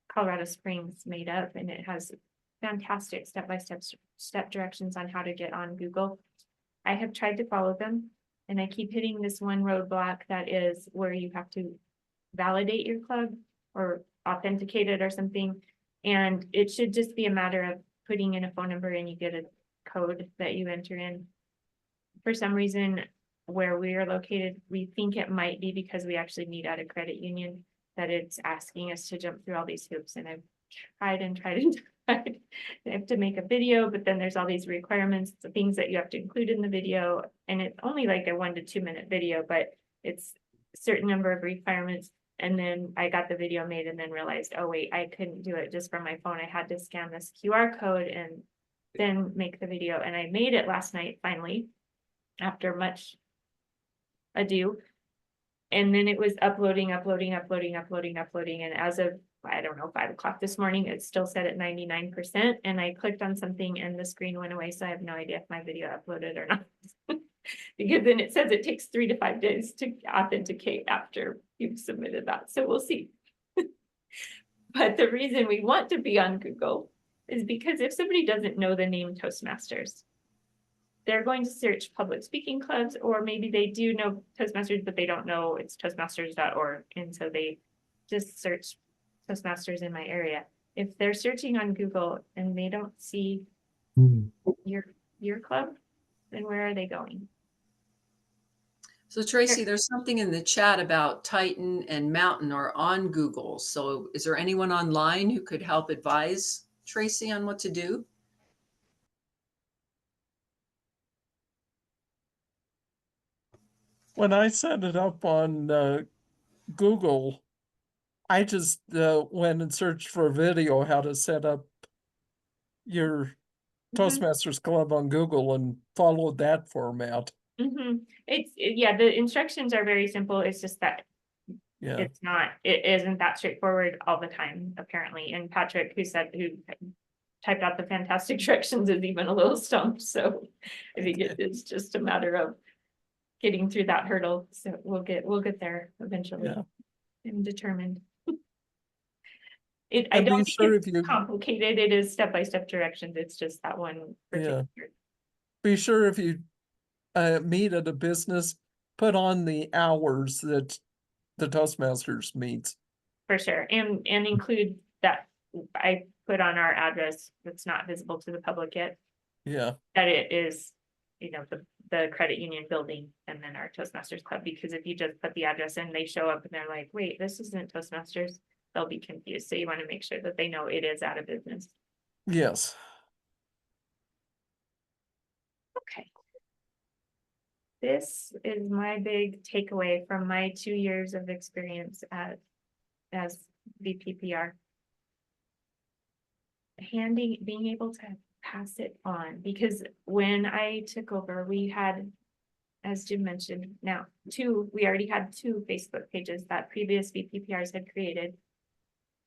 Colorado Springs made up, and it has fantastic step directions on how to get on Google. I have tried to follow them, and I keep hitting this one roadblock that is where you have to validate your club or authenticate it or something. And it should just be a matter of putting in a phone number and you get a code that you enter in. For some reason, where we are located, we think it might be because we actually meet at a credit union that it's asking us to jump through all these hoops. And I've tried and tried and tried. I have to make a video, but then there's all these requirements, the things that you have to include in the video. And it's only like a 1 to 2 minute video, but it's a certain number of requirements. And then I got the video made and then realized, oh wait, I couldn't do it just from my phone. I had to scan this QR code and then make the video. And I made it last night, finally, after much ado. And then it was uploading. And as of, I don't know, 5 o'clock this morning, it's still set at 99%. And I clicked on something and the screen went away. So I have no idea if my video uploaded or not. Because then it says it takes 3 to 5 days to authenticate after you've submitted that. So we'll see. But the reason we want to be on Google is because if somebody doesn't know the name Toastmasters, they're going to search public speaking clubs, or maybe they do know Toastmasters, but they don't know it's toastmasters.org. And so they just search Toastmasters in my area. If they're searching on Google and they don't see Hmm. your club, then where are they going? So Tracy, there's something in the chat about Titan and Mountain are on Google. So is there anyone online who could help advise Tracy on what to do? When I set it up on Google, I just went and searched for a video how to set up your Toastmasters Club on Google and followed that format. Yeah, the instructions are very simple. It's just that Yeah. it isn't that straightforward all the time, apparently. And Patrick, who typed out the fantastic directions, is even a little stumped. So I think it is just a matter of getting through that hurdle. So we'll get there eventually. Yeah. I'm determined. I And don't be think sure it's if you complicated. It is step-by-step directions. It's just that one particular. be sure if you meet at a business, put on the hours that the Toastmasters meets. For sure, and include that I put on our address that's not visible to the public yet, Yeah. that it is, the credit union building and then our Toastmasters Club, because if you just put the address in, they show up and they're like, wait, this isn't Toastmasters, they'll be confused. So you want to make sure that they know it is out of business. Yes. Okay. This is my big takeaway from my 2 years of experience as VPPR. Being able to pass it on, because when I took over, we had, as Jim mentioned, we already had 2 Facebook pages that previous VPPRs had created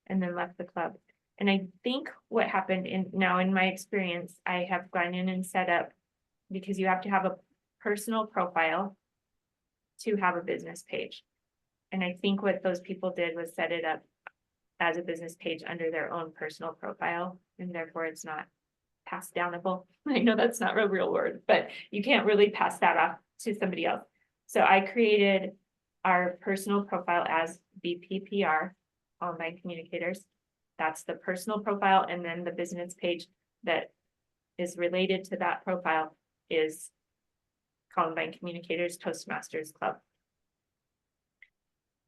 and then left the club. And I think what happened in my experience, I have gone in and set up, because you have to have a personal profile to have a business page. And I think what those people did was set it up as a business page under their own personal profile, and therefore it's not pass downable. I know that's not a real word, but you can't really pass that off to somebody else. So I created our personal profile as VPPR, Online Communicators. That's the personal profile, and then the business page that is related to that profile is Columbine Communicators Toastmasters Club.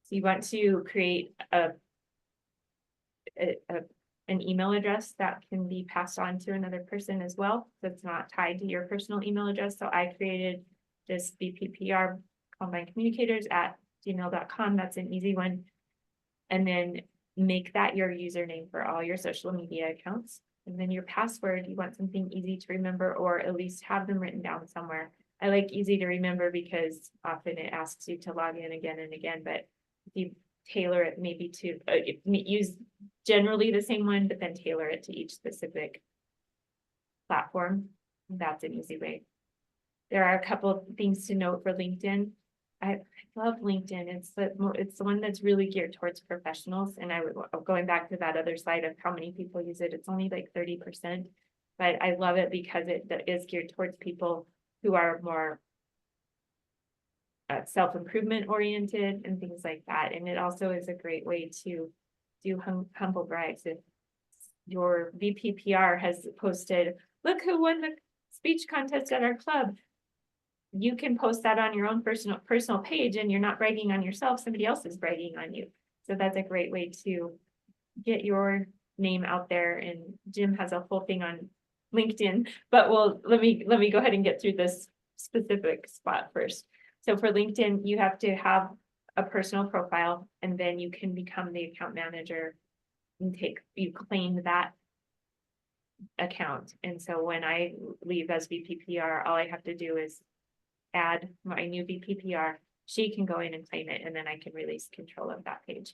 So you want to create an email address that can be passed on to another person as well, that's not tied to your personal email address. So I created this VPPR Columbine Communicators at gmail.com. That's an easy one. And then make that your username for all your social media accounts. And then your password, you want something easy to remember, or at least have them written down somewhere. I like easy to remember because often it asks you to log in again and again, but if you tailor it maybe to use generally the same one, but then tailor it to each specific platform, that's an easy way. There are a couple of things to note for LinkedIn. I love LinkedIn. It's the one that's really geared towards professionals. And going back to that other slide of how many people use it, it's only like 30%, but I love it because it is geared towards people who are more self-improvement oriented and things like that. And it also is a great way to do humble brags. If your VPPR has posted, look who won the speech contest at our club, you can post that on your own personal page, and you're not bragging on yourself, somebody else is bragging on you. So that's a great way to get your name out there. And Jim has a whole thing on LinkedIn, but let me go ahead and get through this specific spot first. So for LinkedIn, you have to have a personal profile, and then you can become the account manager and you claim that account. And so when I leave as VPPR, all I have to do is add my new VPPR. She can go in and claim it, and then I can release control of that page.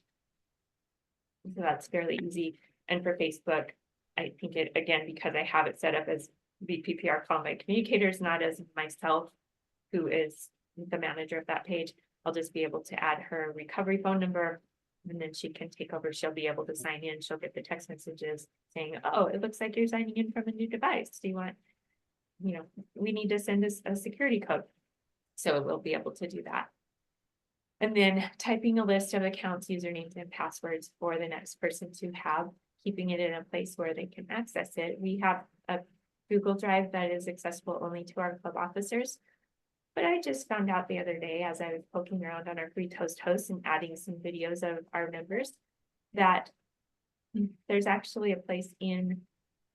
So that's fairly easy. And for Facebook, I think it, again, because I have it set up as VPPR Columbine Communicators, not as myself, who is the manager of that page, I'll just be able to add her recovery phone number, and then she can take over. She'll be able to sign in. She'll get the text messages saying, oh, it looks like you're signing in from a new device. Do you want, we need to send us a security code. So we'll be able to do that. And then typing a list of accounts, usernames, and passwords for the next person to have keeping it in a place where they can access it. We have a Google Drive that is accessible only to our club officers. But I just found out the other day as I was poking around on our free toast hosts and adding some videos of our members that there's actually a place in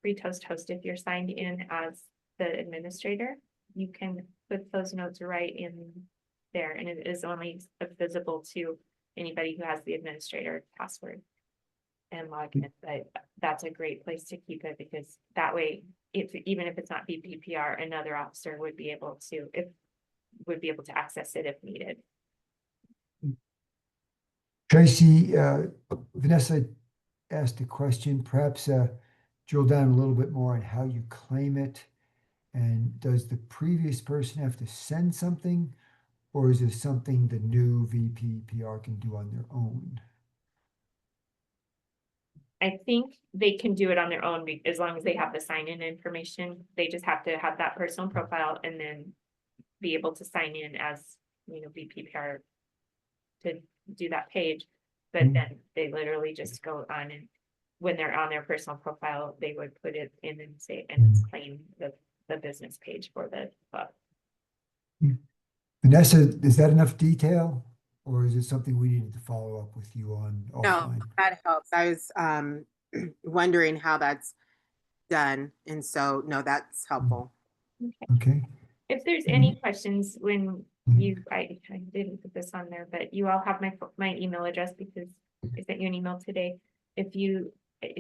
free toast host. If you're signed in as the administrator, you can put those notes right in there, and it is only visible to anybody who has the administrator password and login. But that's a great place to keep it, because that way, even if it's not VPPR, another officer would be able to access it if needed. Tracy, Vanessa asked a question, perhaps drill down a little bit more on how you claim it. And does the previous person have to send something, or is it something the new VPPR can do on their own? I think they can do it on their own as long as they have the sign-in information. They just have to have that personal profile and then be able to sign in as, VPPR to do that page. But then they literally just go on, and when they're on their personal profile, they would put it in and say, and it's claim the business page for the club. Vanessa, is that enough detail, or is it something we needed to follow up with you on No, offline? that helps. I was wondering how that's done. And so, no, that's helpful. Okay. If there's Mhm. any questions when Mhm. I didn't put this on there, but you all have my email address because I sent you an email today. If you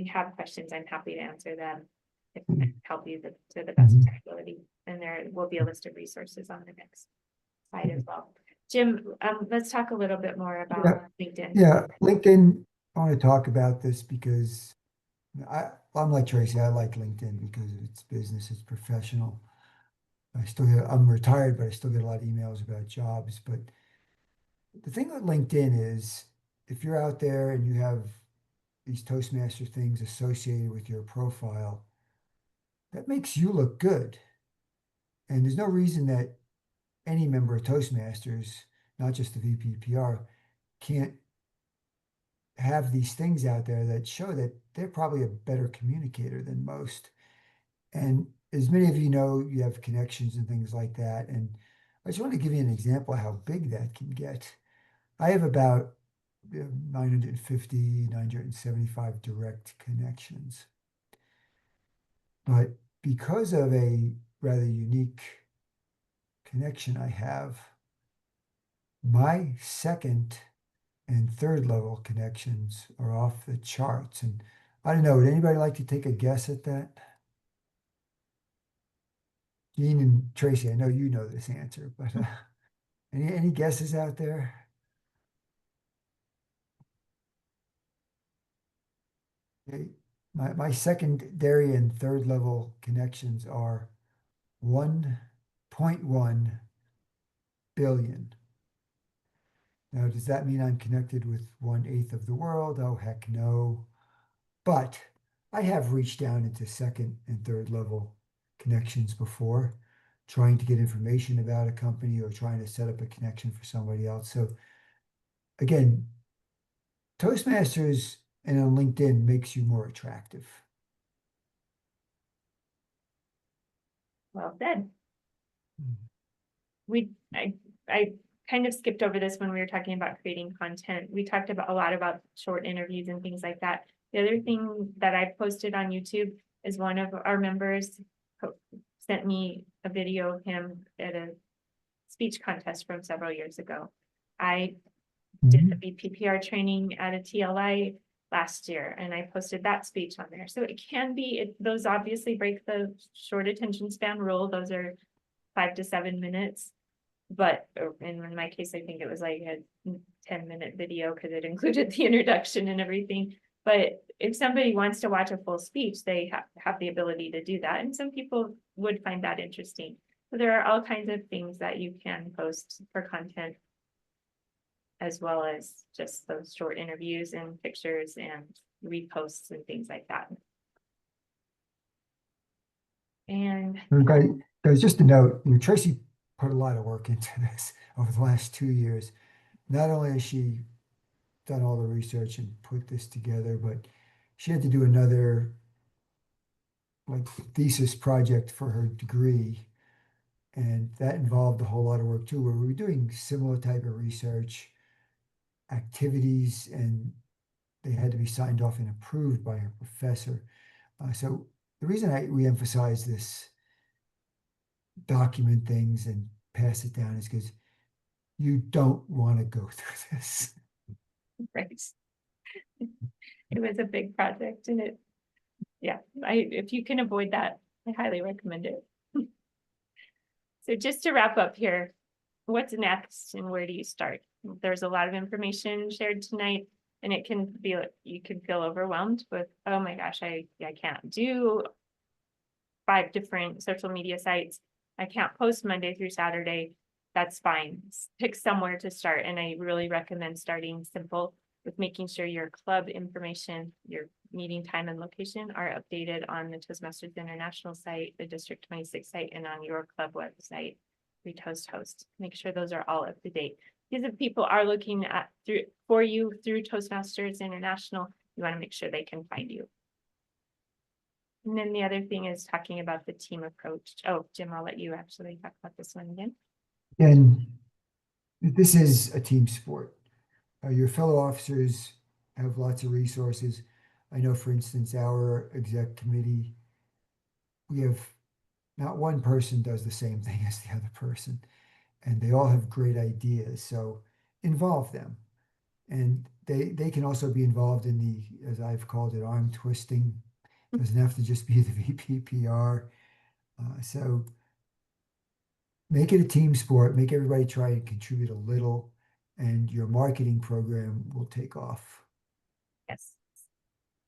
have questions, I'm happy to answer them. If I can help you to the best of my ability. And there will be a list of resources on the next slide as well. Jim, let's talk a little bit more about LinkedIn. Yeah, LinkedIn, I want to talk about this because I'm like Tracy, I like LinkedIn because it's business, it's professional. I'm retired, but I still get a lot of emails about jobs. But the thing with LinkedIn is if you're out there and you have these Toastmaster things associated with your profile, that makes you look good. And there's no reason that any member of Toastmasters, not just the VPPR, can't have these things out there that show that they're probably a better communicator than most. And as many of you know, you have connections and things like that. And I just want to give you an example of how big that can get. I have about 950, 975 direct connections. But because of a rather unique connection I have, my second and third level connections are off the charts. And I don't know, would anybody like to take a guess at that? Gene and Tracy, I know you know this answer, but any guesses out there? Okay. My secondary and third level connections are 1.1 billion. Now, does that mean I'm connected with 1/8 of the world? Oh, heck no. But I have reached down into second and third level connections before, trying to get information about a company or trying to set up a connection for somebody else. So again, Toastmasters and on LinkedIn makes you more attractive. Well said. Mm. I kind of skipped over this when we were talking about creating content. We talked about a lot about short interviews and things like that. The other thing that I posted on YouTube is one of our members sent me a video of him at a speech contest from several years ago. I did the VPPR training at a TLI last year, and I posted that speech on there. So it can be, those obviously break the short attention span rule. Those are 5 to 7 minutes. But in my case, I think it was like a 10-minute video because it included the introduction and everything. But if somebody wants to watch a full speech, they have the ability to do that. And some people would find that interesting. So there are all kinds of things that you can post for content, as well as just those short interviews and pictures and reposts and things like that. And Guys, just a note, Tracy put a lot of work into this over the last 2 years. Not only has she done all the research and put this together, but she had to do another like thesis project for her degree. And that involved a whole lot of work too, where we were doing similar type of research activities, and they had to be signed off and approved by her professor. So the reason we emphasize this document things and pass it down is because you don't want to go through this. Right. It was a big project and yeah, if you can avoid that, I highly recommend it. So just to wrap up here, what's next and where do you start? There's a lot of information shared tonight, and it can feel, you can feel overwhelmed with, oh my gosh, I can't do 5 different social media sites. I can't post Monday through Saturday. That's fine. Pick somewhere to start. And I really recommend starting simple with making sure your club information, your meeting time and location are updated on the Toastmasters International site, the District 26 site, and on your club website, Retoast Host. Make sure those are all up to date. Because if people are looking at for you through Toastmasters International, you want to make sure they can find you. And then the other thing is talking about the team approach. Oh, Jim, I'll let you actually talk about this one again. And this is a team sport. Your fellow officers have lots of resources. I know, for instance, our exec committee, we have not one person does the same thing as the other person, and they all have great ideas. So involve them. And they can also be involved in the, as I've called it, arm twisting. Doesn't have to just be the VPPR. So make it a team sport, make everybody try and contribute a little, and your marketing program will take off. Yes.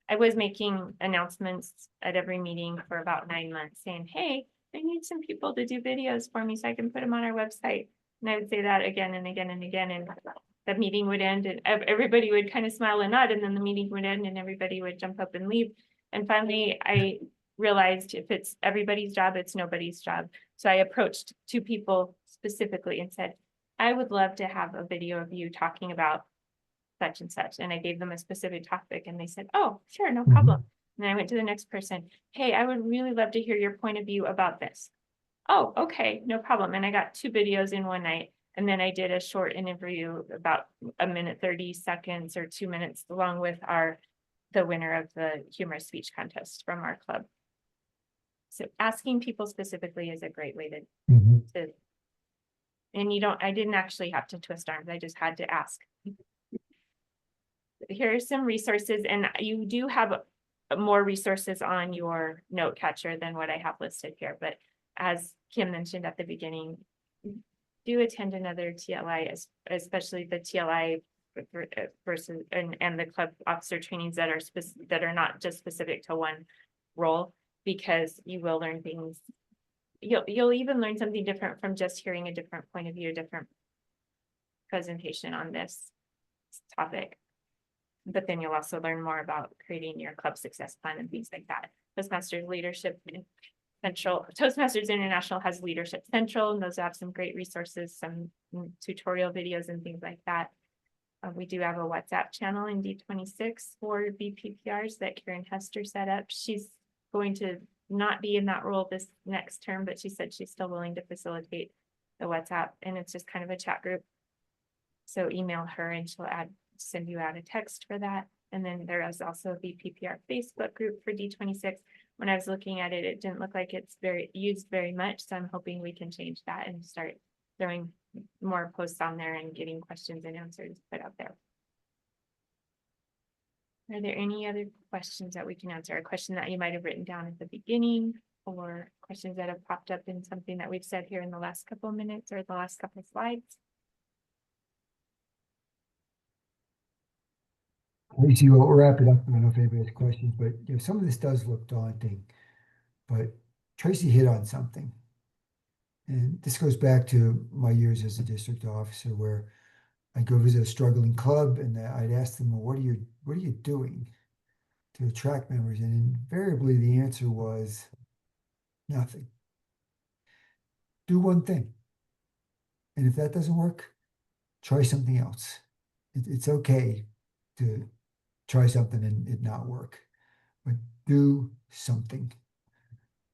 I was making announcements at every meeting for about 9 months saying, hey, I need some people to do videos for me so I can put them on our website. And I would say that again and again and again. And the meeting would end and everybody would kind of smile and nod. And then the meeting would end and everybody would jump up and leave. And finally, I realized if it's everybody's job, it's nobody's job. So I approached 2 people specifically and said, I would love to have a video of you talking about such and such. And I gave them a specific topic and they said, oh, sure, no problem. And then I went to the next person. Hey, I would really love to hear your point of view about this. Oh, okay, no problem. And I got 2 videos in one night. And then I did a short interview about 1 minute, 30 seconds or 2 minutes along with the winner of the humorous speech contest from our club. So asking people specifically is a great way to, and I didn't actually have to twist arms. I just had to ask. Here are some resources, and you do have more resources on your note catcher than what I have listed here. But as Kim mentioned at the beginning, do attend another TLI, especially the TLI versus and the club officer trainings that are not just specific to one role, because you will learn things. You'll even learn something different from just hearing a different point of view, a different presentation on this topic. But then you'll also learn more about creating your club success plan and things like that. Toastmasters Leadership Central, Toastmasters International has Leadership Central, and those have some great resources, some tutorial videos and things like that. We do have a WhatsApp channel in D26 for VPPRs that Karen Hester set up. She's going to not be in that role this next term, but she said she's still willing to facilitate the WhatsApp, and it's just kind of a chat group. So email her and she'll send you out a text for that. And then there is also a VPPR Facebook group for D26. When I was looking at it, it didn't look like it's used very much. So I'm hoping we can change that and start throwing more posts on there and getting questions and answers put out there. Are there any other questions that we can answer? A question that you might have written down at the beginning, or questions that have popped up in something that we've said here in the last couple of minutes or the last couple of slides? Tracy, we'll wrap it up. I don't know if anybody has questions, but some of this does look daunting. But Tracy hit on something. And this goes back to my years as a district officer, where I'd go visit a struggling club and I'd ask them, well, what are you doing to attract members? And invariably the answer was nothing. Do one thing. And if that doesn't work, try something else. It's okay to try something and it not work. but do something.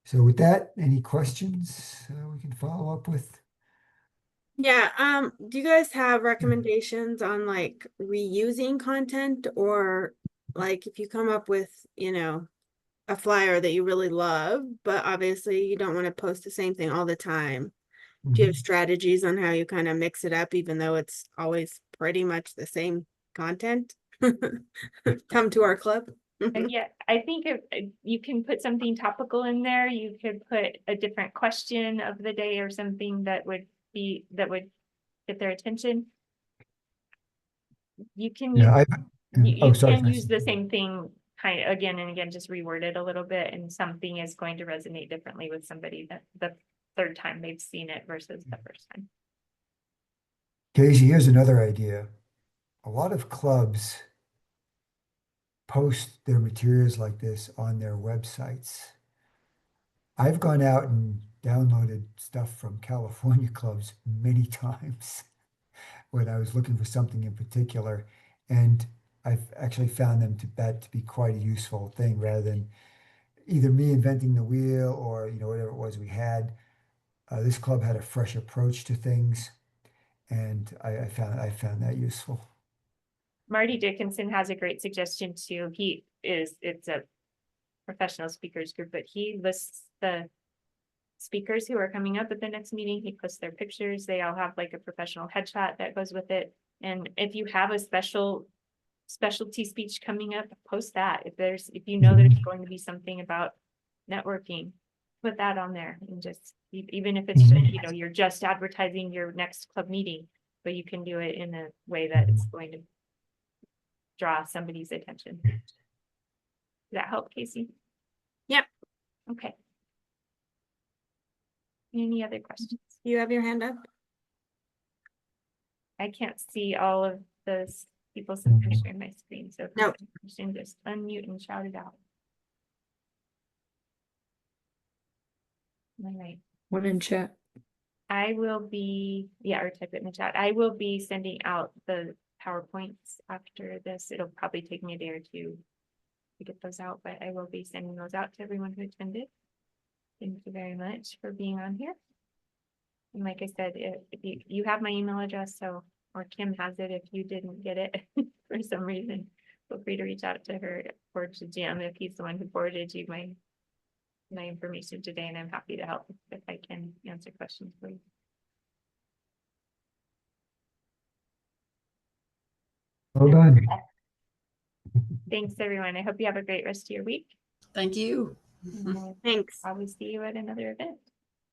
So with that, any questions we can follow up with? Yeah, do you guys have recommendations on like reusing content, or like if you come up with, a flyer that you really love, but obviously you don't want to post the same thing all the time? Do you have Mhm. strategies on how you kind of mix it up, even though it's always pretty much the same content? Come to our club. Yeah, I think if you can put something topical in there, you could put a different question of the day or something that would get their attention. You can use, Yeah, you sorry. can use the same thing kind of again and again, just reword it a little bit, and something is going to resonate differently with somebody that the third time they've seen it versus the first time. Casey, here's another idea. A lot of clubs post their materials like this on their websites. I've gone out and downloaded stuff from California clubs many times when I was looking for something in particular, and I've actually found that to be quite a useful thing rather than either me inventing the wheel or whatever it was we had. This club had a fresh approach to things, and I found that useful. Marty Dickinson has a great suggestion too. It's a professional speakers group, but he lists the speakers who are coming up at the next meeting. He posts their pictures. They all have like a professional headshot that goes with it. And if you have a specialty speech coming up, post that. If you know there's going to be something about networking, put that on there, and just even if it's just, you're just advertising your next club meeting, but you can do it in a way that it's going to draw somebody's attention. Does that help, Casey? Yep. Okay. Any other questions? You have your hand up? I can't see all of those people since I'm sharing my screen, so if you No. have a question, just unmute and shout it out. All right. One in chat. I will be, or type it in the chat. I will be sending out the PowerPoints after this. It'll probably take me a day or two to get those out, but I will be sending those out to everyone who attended. Thank you very much for being on here. And like I said, if you have my email address, or Kim has it if you didn't get it for some reason, feel free to reach out to her or to Jim if he's the one who forwarded you my information today, and I'm happy to help if I can answer questions for you. Well done. Thanks, everyone. I hope you have a great rest of your week. Thank you. And we'll Thanks. probably see you at another event.